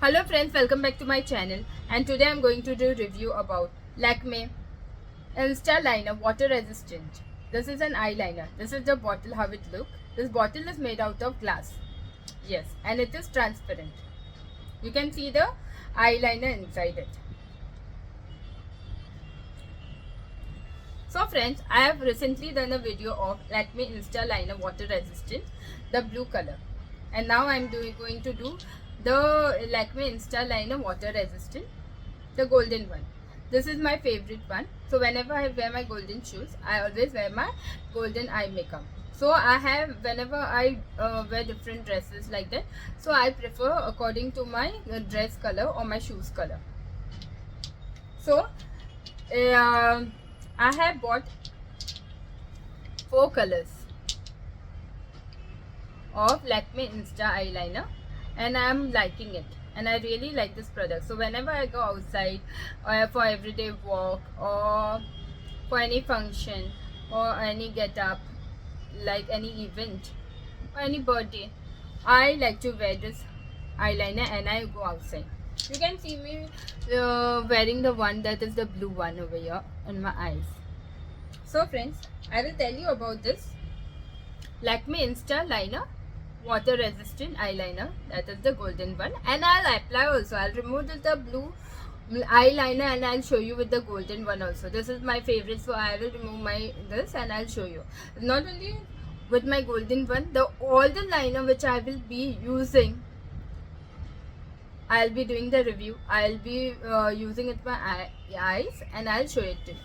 Hello friends, welcome back to my channel, and today I'm going to do review about Lakme Insta Liner Water Resistant. This is an eyeliner. This is the bottle, how it looks. This bottle is made out of glass. Yes, and it is transparent. You can see the eyeliner inside it. So friends, I have recently done a video of Lakme Insta Liner Water Resistant, the blue color. And now I'm going to do the Lakme Insta Liner Water Resistant, the golden one. This is my favorite one. So whenever I wear my golden shoes, I always wear my golden eye makeup. So I have, whenever I wear different dresses like that, so I prefer according to my dress color or my shoes color. So I have bought 4 colors of Lakme Insta eyeliner, and I am liking it, and I really like this product. So whenever I go outside or for everyday walk or for any function or any get up, like any event or any birthday, I like to wear this eyeliner and I go outside. You can see me wearing the one that is the blue one over here on my eyes. So friends, I will tell you about this Lakme Insta Liner Water Resistant Eyeliner, that is the golden one, and I'll apply also. I'll remove the blue eyeliner and I'll show you with the golden one also. This is my favorite, so I will remove this and I'll show you. Not only with my golden one, all the liner which I will be using, I'll be doing the review. I'll be using it my eyes and I'll show it to you.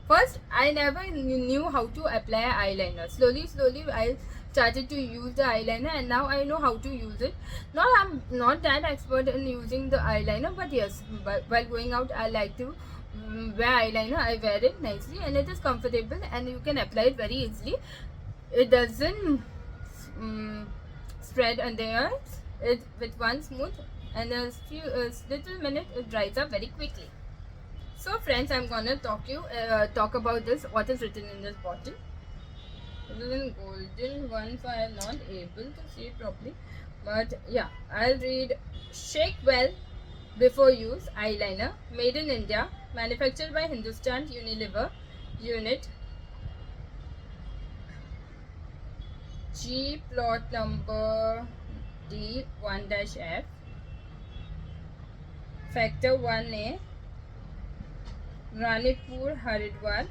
First, I never knew how to apply eyeliner. Slowly I started to use the eyeliner, and now I know how to use it. I'm not that expert in using the eyeliner, but yes, while going out, I like to wear eyeliner. I wear it nicely and it is comfortable and you can apply it very easily. It doesn't spread on the eyes. It with one smooth and a few little minute it dries up very quickly. So friends, I'm gonna talk about this, what is written in this bottle. It is in golden one, so I am not able to see it properly, but yeah, I'll read. Shake well before use eyeliner, made in India, manufactured by Hindustan Unilever unit G, plot number D1-F, factor 1A, Ranipur, Haridwar,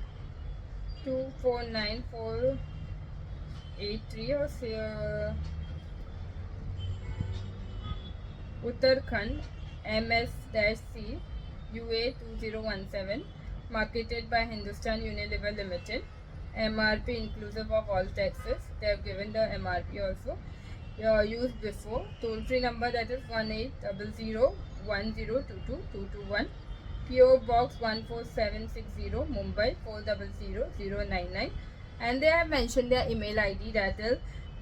249483, or Uttarakhand, MS-C, UA 2017, marketed by Hindustan Unilever Limited. MRP inclusive of all taxes. They have given the MRP also. Used before. Toll free number, that is 1800 PO Box 14760, Mumbai 400099, and they have mentioned their email ID, that is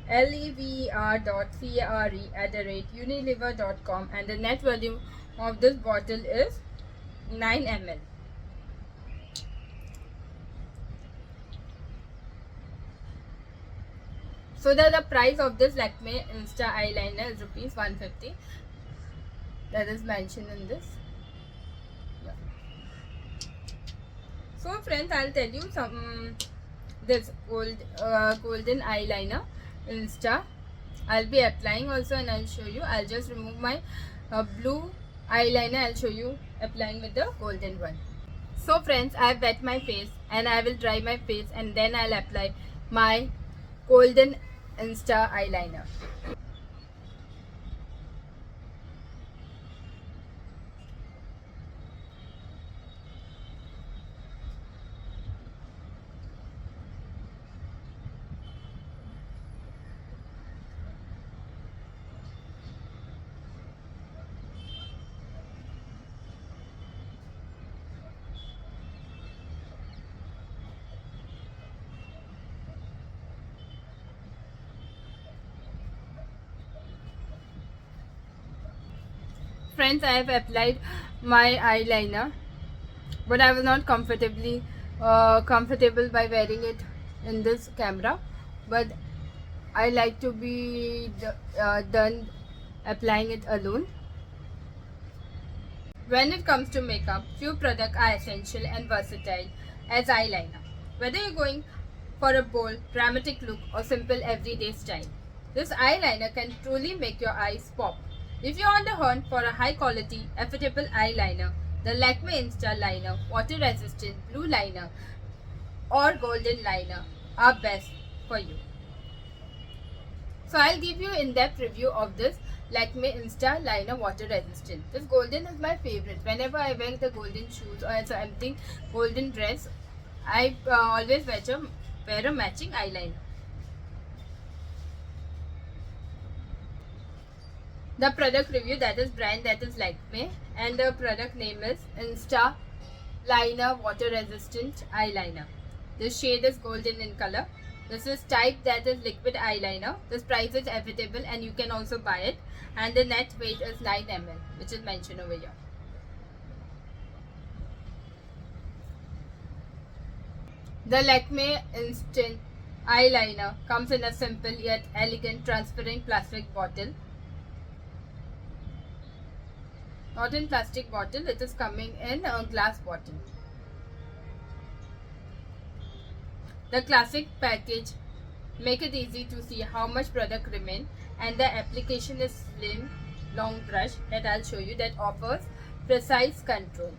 lever.care@unilever.com, and the net volume of this bottle is 9 ml. So the price of this Lakme Insta eyeliner is rupees 150. That is mentioned in this. Yeah. So friends, I'll tell you some this golden eyeliner Insta. I'll be applying also and I'll show you. I'll just remove my blue eyeliner. I'll show you applying with the golden one. So friends, I've wet my face and I will dry my face and then I'll apply my golden Insta eyeliner. Friends, I have applied my eyeliner, but I was not comfortable by wearing it in this camera, but I like to be done applying it alone. When it comes to makeup, few products are essential and versatile as eyeliner. Whether you're going for a bold, dramatic look or simple everyday style, this eyeliner can truly make your eyes pop. If you're on the hunt for a high quality, affordable eyeliner, the Lakme Insta Liner, water resistant blue liner or golden liner are best for you. So I'll give you in-depth review of this Lakme Insta Liner water resistant. This golden is my favorite. Whenever I wear the golden shoes or something golden dress, I always wear a matching eyeliner. The product review, that is brand, that is Lakme, and the product name is Insta Liner water resistant eyeliner. This shade is golden in color. This is type, that is liquid eyeliner. This price is affordable and you can also buy it. And the net weight is 9 ml, which is mentioned over here. The Lakme Instant Eyeliner comes in a simple yet elegant transparent plastic bottle. Not in plastic bottle, it is coming in a glass bottle. The classic package make it easy to see how much product remain, and the application is slim long brush that I'll show you that offers precise control.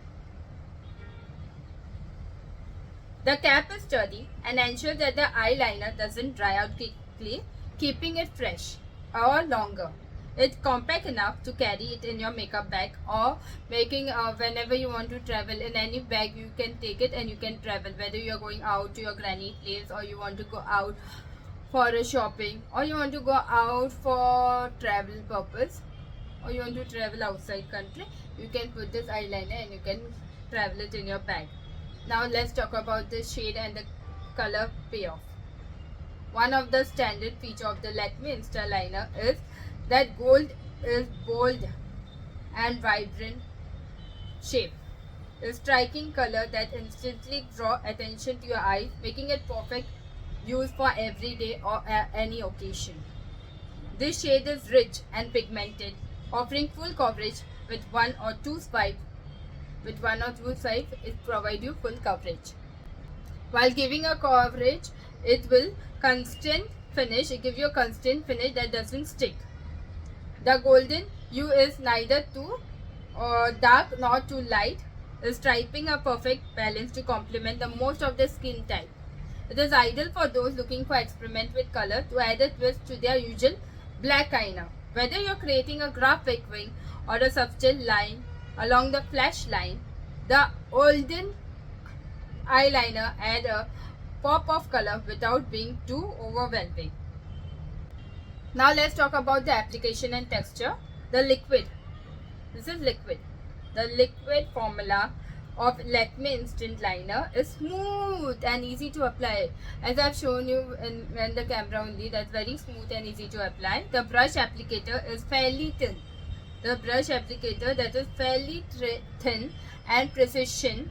The cap is sturdy and ensures that the eyeliner doesn't dry out quickly, keeping it fresh or longer. It's compact enough to carry it in your makeup bag or making whenever you want to travel. In any bag you can take it and you can travel, whether you are going out to your granny place or you want to go out for a shopping or you want to go out for travel purpose or you want to travel outside country. You can put this eyeliner and you can travel it in your bag. Now let's talk about the shade and the color payoff. One of the standard feature of the Lakme Insta Liner is that gold is bold and vibrant shape. A striking color that instantly draw attention to your eyes, making it perfect use for every day or any occasion. This shade is rich and pigmented, offering full coverage with one or two swipes. With one or two swipes, it provides you full coverage. While giving a coverage, it will constant finish. It gives you a constant finish that doesn't stick. The golden hue is neither too dark nor too light, striking a perfect balance to complement the most of the skin type. It is ideal for those looking for experiment with color to add a twist to their usual black eyeliner. Whether you're creating a graphic wing or a subtle line along the flash line, the golden eyeliner add a pop of color without being too overwhelming. Now let's talk about the application and texture. The liquid. This is liquid. The liquid formula of Lakme Instant Liner is smooth and easy to apply. As I've shown you in the camera only, that's very smooth and easy to apply. The brush applicator is fairly thin. The brush applicator that is fairly thin and precision,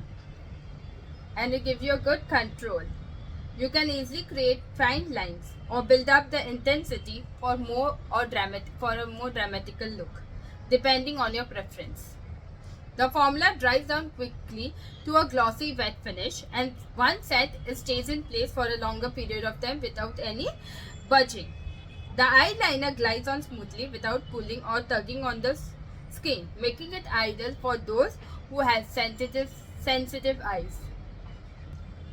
and it gives you a good control. You can easily create fine lines or build up the intensity for a more dramatical look, depending on your preference. The formula dries down quickly to a glossy wet finish, and once set, it stays in place for a longer period of time without any budging. The eyeliner glides on smoothly without pulling or tugging on the skin, making it ideal for those who have sensitive eyes.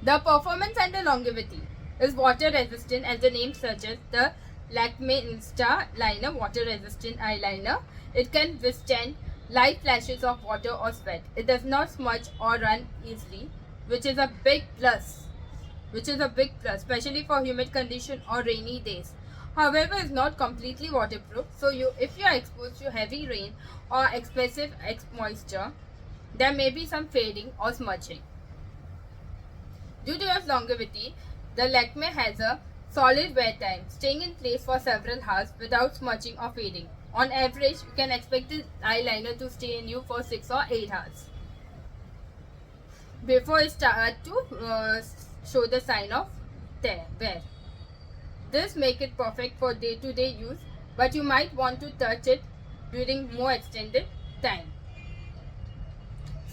The performance and the longevity is water resistant, as the name suggests. The Lakme Insta Liner water resistant eyeliner. It can withstand light flashes of water or sweat. It does not smudge or run easily, which is a big plus. Especially for humid condition or rainy days. However, it's not completely waterproof. So if you are exposed to heavy rain or excessive moisture, there may be some fading or smudging. Due to its longevity, the Lakme has a solid wear time, staying in place for several hours without smudging or fading. On average, you can expect the eyeliner to stay in you for 6 or 8 hours before it starts to show the sign of wear. This makes it perfect for day-to-day use, but you might want to touch it during more extended time.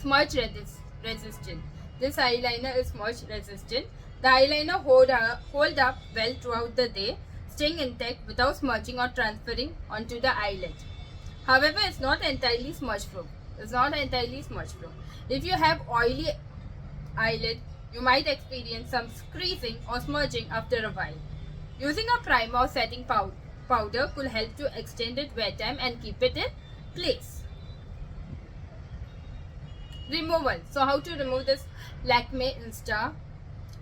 resistant. This eyeliner is smudge resistant. The eyeliner hold up well throughout the day, staying intact without smudging or transferring onto the eyelid. However, it's not entirely smudge proof. If you have oily eyelid, you might experience some creasing or smudging after a while. Using a primer or setting powder could help to extend its wear time and keep it in place. Removal. So how to remove this Lakme Insta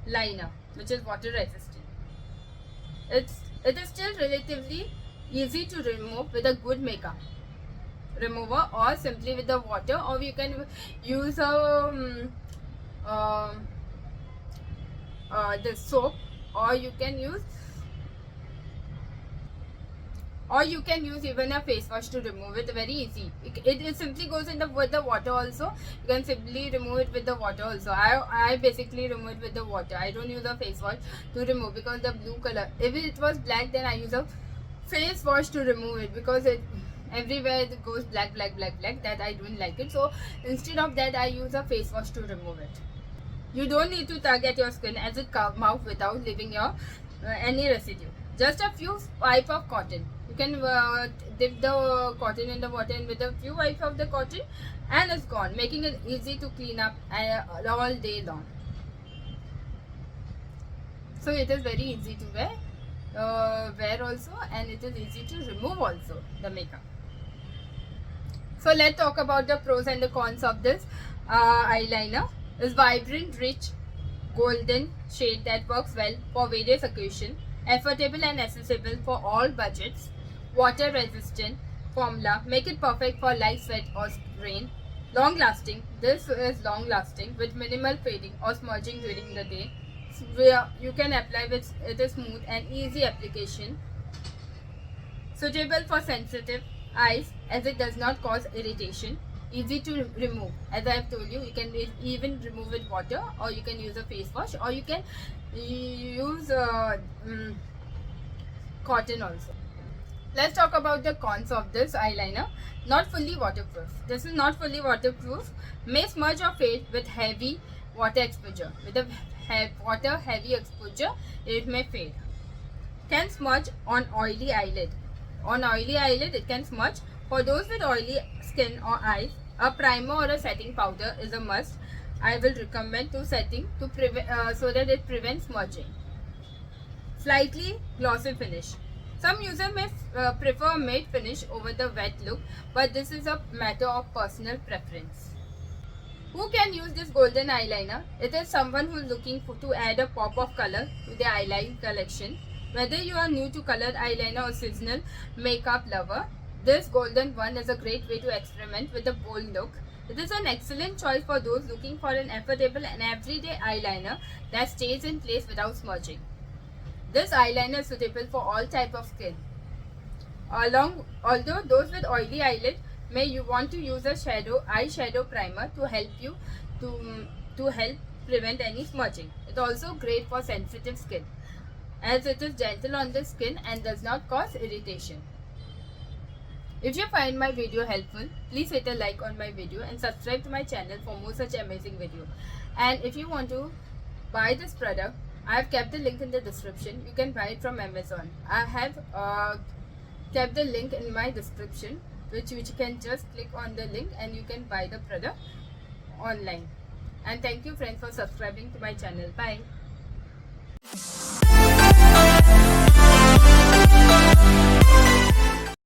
liner, which is water resistant? It is still relatively easy to remove with a good makeup remover, or simply with the water, or you can use the soap, or you can use even a face wash to remove it. Very easy. It simply goes with the water also. You can simply remove it with the water also. I basically remove it with the water. I don't use a face wash to remove, because the blue color, if it was black, then I use a face wash to remove it, because everywhere it goes black, that I don't like it. So instead of that, I use a face wash to remove it. You don't need to tug at your skin as it comes out without leaving your any residue. Just a few wipes of cotton. You can dip the cotton in the water, and with a few wipes of the cotton, and it's gone, making it easy to clean up all day long. So it is very easy to wear also, and it is easy to remove also, the makeup. So let's talk about the pros and the cons of this eyeliner. It's vibrant, rich, golden shade that works well for various occasions, affordable and accessible for all budgets, water resistant formula, make it perfect for light, sweat or rain, long lasting. This is long lasting with minimal fading or smudging during the day, where you can apply with it is smooth and easy application, suitable for sensitive eyes as it does not cause irritation, easy to remove. As I have told you, you can even remove with water, or you can use a face wash, or you can use cotton also. Let's talk about the cons of this eyeliner. Not fully waterproof. This is not fully waterproof. May smudge or fade with heavy water exposure. With a water heavy exposure, it may fade. Can smudge on oily eyelid. On oily eyelid, it can smudge. For those with oily skin or eyes, a primer or a setting powder is a must. I will recommend setting to so that it prevents smudging. Slightly glossy finish. Some users may prefer a matte finish over the wet look, but this is a matter of personal preference. Who can use this golden eyeliner? It is someone who is looking to add a pop of color to their eyeliner collection. Whether you are new to colored eyeliner or seasonal makeup lover, this golden one is a great way to experiment with a bold look. It is an excellent choice for those looking for an affordable and everyday eyeliner that stays in place without smudging. This eyeliner is suitable for all types of skin. Although those with oily eyelid may you want to use a eyeshadow primer to help you to help prevent any smudging. It's also great for sensitive skin, as it is gentle on the skin and does not cause irritation. If you find my video helpful, please hit a like on my video and subscribe to my channel for more such amazing videos. And if you want to buy this product, I have kept the link in the description. You can buy it from Amazon. I have kept the link in my description, which you can just click on the link and you can buy the product online. And thank you friends for subscribing to my channel. Bye.